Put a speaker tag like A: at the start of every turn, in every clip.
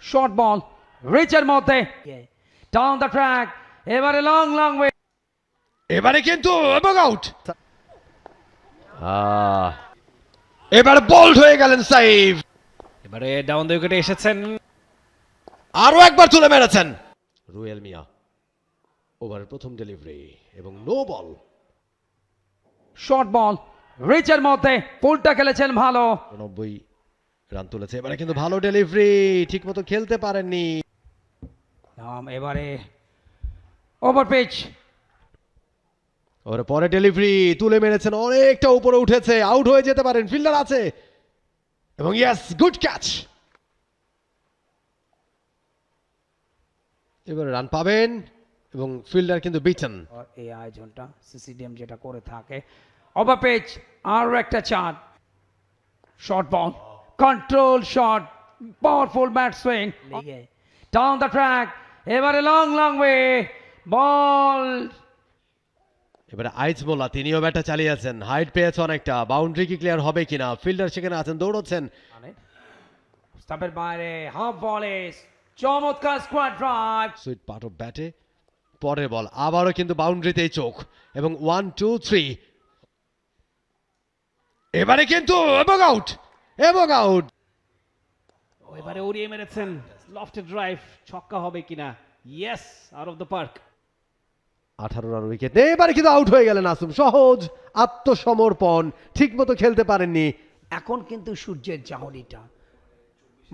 A: Short ball, রিচের মধ্যে, down the track, এবারে long way.
B: এবারে কিন্তু এবং আউট। এবার বোল্ড হয়ে গেলেন সাইফ।
C: এবারে ডাউন দ্য উইকেটে এসেছেন।
B: আরো একবার তুলে মেরেছেন রুয়েল মিয়া। ওভারের প্রথম ডেলিভারি এবং নো বল।
A: শর্ট বল, রিচের মধ্যে, ফুলটা খেলেছেন ভালো।
B: 90 রান তুলেছে। এবারে কিন্তু ভালো ডেলিভারি, ঠিকমতো খেলতে পারেননি।
A: এবারে ওভার পিচ,
B: ওর পরে ডেলিভারি তুলে মেরেছেন, অনেকটা উপরে উঠেছে, আউট হয়ে যেতে পারেন, ফিল্ডার আছে এবং ইয়েস, গুড ক্যাচ। এবারে রান পাবেন এবং ফিল্ডার কিন্তু বিটেন।
A: এই আয়োজনটা সিসিডিএম যেটা করে থাকে। ওভার পিচ, আরো একটা চার। Short ball, control shot, powerful bat swing, down the track, এবারে লং ওয়ে বল।
B: এবারে আইজ মোল্লা, তিনিও ব্যাটটা চালিয়েছেন, হাইট পেয়েছে অনেকটা, বাউন্ডারি কি ক্লিয়ার হবে কিনা, ফিল্ডার সেখানে আছেন, দৌড়চ্ছেন।
A: স্টাম্পের বাইরে, হাফ বলে চমৎকার squad drive.
B: Sweet part of ব্যাটে পরের বল, আবারও কিন্তু বাউন্ডারিতেই চোখ এবং 1 2 3। এবারে কিন্তু এবং আউট।
C: এবারে উড়িয়ে মেরেছেন, লফটেড ড্রাইভ, ছক্কা হবে কিনা। Yes, out of the park.
B: 18 run wicket. এবারে কিন্তু আউট হয়ে গেলেন আসুম। সহজ আত্মসমর্পণ, ঠিকমতো খেলতে পারেননি।
A: এখন কিন্তু সূর্যের চাহনিটা,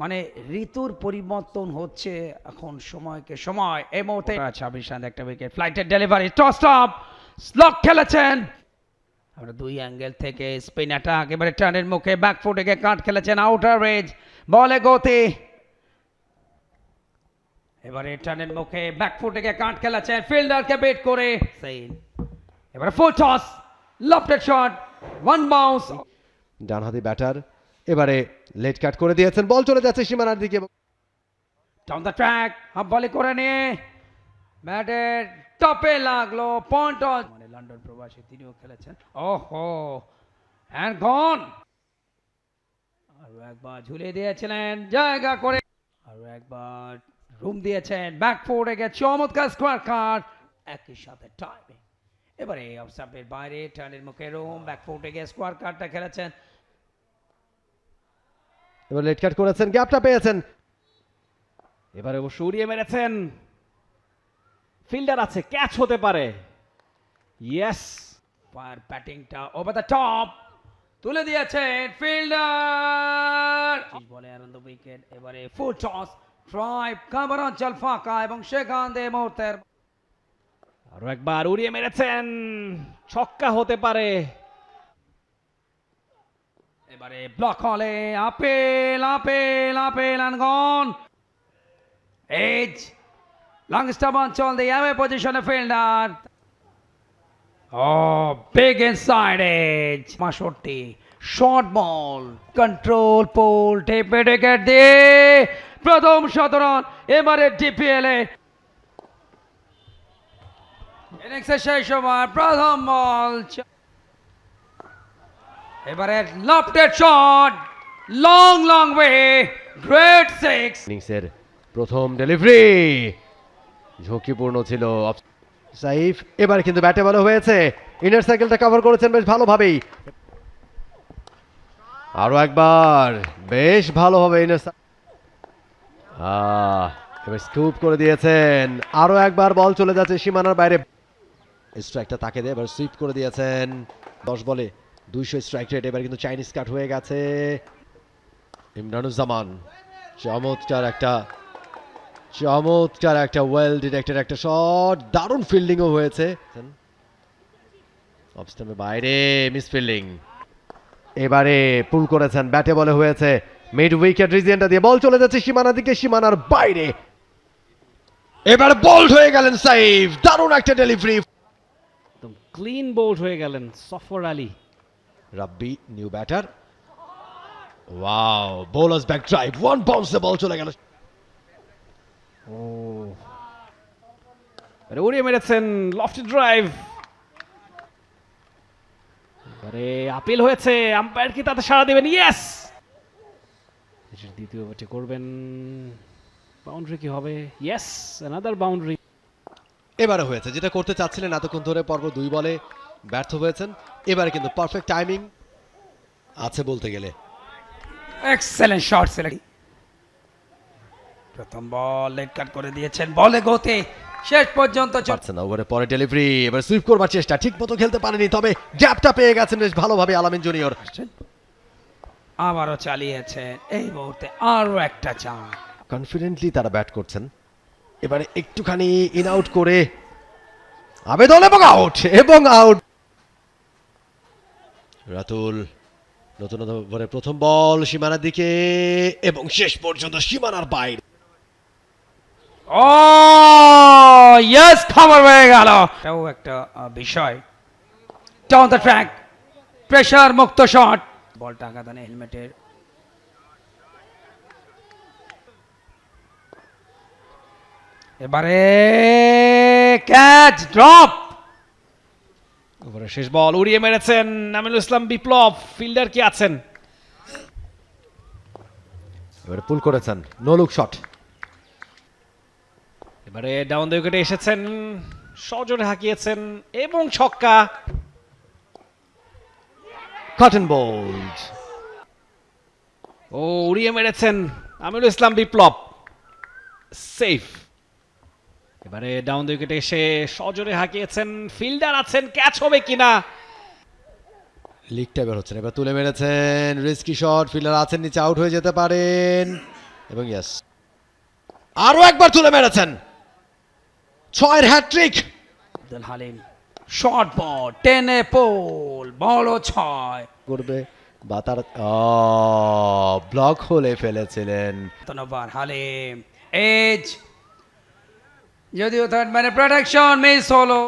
A: মানে ঋতুর পরিবর্তন হচ্ছে এখন সময়কে সময়। এই মুহূর্তে 26 রান একটা উইকেট, ফ্লাইটের ডেলিভারি, টস স্টপ, স্লক খেলেছেন। আমরা দুই অ্যাঙ্গেল থেকে স্পিন অ্যাটাক, এবারে টার্নের মুখে ব্যাকফুটে গিয়ে কাট খেলেছেন, আউটার রেঞ্জ, বলে গতি। এবারে টার্নের মুখে ব্যাকফুটে গিয়ে কাট খেলেছেন, ফিল্ডারকে বেট করে সেইন। এবারে full toss, lofted shot, one bounce.
B: ডানহাতি ব্যাটার এবারে লেট কাট করে দিয়েছেন, বল চলে যাচ্ছে সীমানার দিকে।
A: ডাউন দ্য ট্র্যাক, হাফ বলে করে নিয়ে ব্যাটের টপে লাগলো, পয়েন্ট মানে লন্ডন প্রবাসী, তিনিও খেলেছেন। ওহো, অ্যান্ড গন। আরো একবার ঝুলিয়ে দিয়েছিলেন জায়গা করে, আরো একবার রুম দিয়েছেন, ব্যাক ফোর্ডে গিয়ে চমৎকার স্কোয়ার কাট, একই সাথে টাইমিং। এবারে অফ স্টাম্পের বাইরে, টার্নের মুখে রুম, ব্যাক ফোর্ডে গিয়ে স্কোয়ার কাটটা খেলেছেন।
B: এবার লেট কাট করেছেন, গ্যাপটা পেয়েছেন।
C: এবারে অবশ্য উড়িয়ে মেরেছেন, ফিল্ডার আছে, ক্যাচ হতে পারে। ইয়েস,
A: ফায়ার ব্যাটিংটা ওভার দ্য টপ, তুলে দিয়েছেন ফিল্ডার। বলে আনন্দ উইকেট। এবারে ফুল টস, ড্রাইভ, কাভার অঞ্চল ফাঁকা এবং সেখান দিয়ে মুহূর্তের।
C: আরো একবার উড়িয়ে মেরেছেন, ছক্কা হতে পারে।
A: এবারে ব্লক হলে apple and gone. Edge, long stop অঞ্চল দিয়ে away position fielder. Oh, big inside edge. 65, short ball, control pole, টেপে উইকেট দিয়ে প্রথম শতরান এবারে ডিপিএল এ। ইনিংসের শেষ ওভার, প্রথম বল। এবারে lofted shot, long way, great six.
B: ইনিংসের প্রথম ডেলিভারি ঝুঁকিপূর্ণ ছিল সাইফ। এবার কিন্তু ব্যাটে বল হয়েছে, ইনার সার্কেলটা কভার করেছেন বেশ ভালোভাবেই। আরো একবার বেশ ভালোভাবে ইনার এবার স্কুপ করে দিয়েছেন, আরো একবার বল চলে যাচ্ছে সীমানার বাইরে। স্ট্রাইকটা তাকে দিয়ে এবার সুইপ করে দিয়েছেন। 10 বলে 200 স্ট্রাইক রেট। এবার কিন্তু চাইনিজ কাট হয়ে গেছে। ইমরানুজ্জামান, চমৎকার একটা ওয়েল ডিরেক্টেড একটা শট, দারুণ ফিল্ডিংও হয়েছে। অফ স্টাম্পের বাইরে মিস ফিল্ডিং। এবারে পুল করেছেন, ব্যাটে বলে হয়েছে, মিড উইকেট রিজিয়নটা দিয়ে বল চলে যাচ্ছে সীমানার দিকে, সীমানার বাইরে। এবার বোল্ড হয়ে গেলেন সাইফ, দারুণ একটা ডেলিভারি।
C: একদম ক্লিন বোল্ড হয়ে গেলেন Safar Ali.
B: Rabbi new batter. Wow, bowler's back drive, one বাউন্সে বল চলে গেল।
C: ও, উড়িয়ে মেরেছেন, লফটেড ড্রাইভ। এবারে আপিল হয়েছে, আম্পায়ার কি তাতে সাড়া দেবেন? ইয়েস, দ্বিতীয় ওভারটি করবেন। বাউন্ডারি কি হবে? Yes, another boundary.
B: এবারে হয়েছে যেটা করতে চাচ্ছিলেন এতক্ষণ ধরে, পর্ব 2 বলে ব্যর্থ হয়েছেন। এবারে কিন্তু পারফেক্ট টাইমিং আছে বলতে গেলে।
A: Excellent shot select. প্রথম বল লেট কাট করে দিয়েছেন, বলে গতি শেষ পর্যন্ত
B: পারছেন না, ওভারে পরে ডেলিভারি, এবার সুইপ করবার চেষ্টা, ঠিক মতো খেলতে পারেনি, তবে গ্যাপটা পেয়ে গেছেন বেশ ভালোভাবে আলামিন জুনিয়র।
A: আবারও চালিয়েছেন, এই মুহূর্তে আরো একটা চান।
B: কনফিডেন্টলি তারা ব্যাট করছেন। এবারে একটুখানি ইন আউট করে আবেদন এবং আউট। রাতুল নতুন ওভারে প্রথম বল সীমানার দিকে এবং শেষ পর্যন্ত সীমানার বাইরে।
A: ও ইয়েস, খবর হয়ে গেল। এটাও একটা বিষয়। ডাউন দ্য ট্র্যাক, প্রেসার মুক্ত শট, বলটা আঘাত আনে হেলমেটের। এবারে ক্যাচ ড্রপ।
C: ওভারের শেষ বল উড়িয়ে মেরেছেন আমিনুল ইসলাম বিপ্লব। ফিল্ডার কি আছেন?
B: এবারে পুল করেছেন, নো লুক শট।
C: এবারে ডাউন দ্য উইকেটে এসেছেন, সজোরে হাঁকিয়েছেন এবং ছক্কা।
B: Cotton bold.
C: ও উড়িয়ে মেরেছেন আমিনুল ইসলাম বিপ্লব, সেফ। এবারে ডাউন দ্য উইকেটে এসে সজোরে হাঁকিয়েছেন, ফিল্ডার আছেন, ক্যাচ হবে কিনা।
B: লিগটা বের হচ্ছেন, এবার তুলে মেরেছেন, রিস্কি শট, ফিল্ডার আছেন নিচে, আউট হয়ে যেতে পারেন এবং ইয়েস আরো একবার তুলে মেরেছেন, 6-এর hat trick.
A: Abdul Halim short ball টেনে পোল, বল 6
B: করবে বা তার ব্লক হলে ফেলেছিলেন।
A: ধন্যবাদ হালিম। এজ যদিও থার্ড ম্যানে প্রোটেকশন মিস হলো।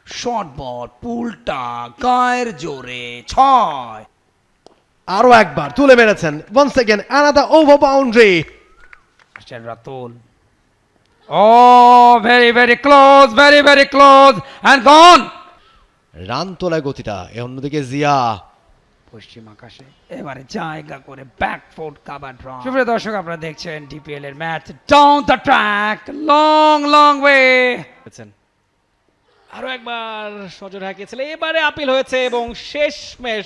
A: শর্ট বল পুলটা গায়ের জোরে 6।
B: আরো একবার তুলে মেরেছেন, once again another over boundary.
A: Ratul, oh very very close, very very close and gone.
B: Run তোলায় গতিটা, অন্যদিকে জিয়া।
A: পশ্চিম আকাশে এবারে জায়গা করে ব্যাকফুট কাভার ড্র। সুপ্রিয় দর্শক, আপনারা দেখছেন ডিপিএল এর match down the track, long long way.
C: আরো একবার সজোরে হাঁকিয়েছিলেন, এবারে আপিল হয়েছে এবং শেষ ম্যাচ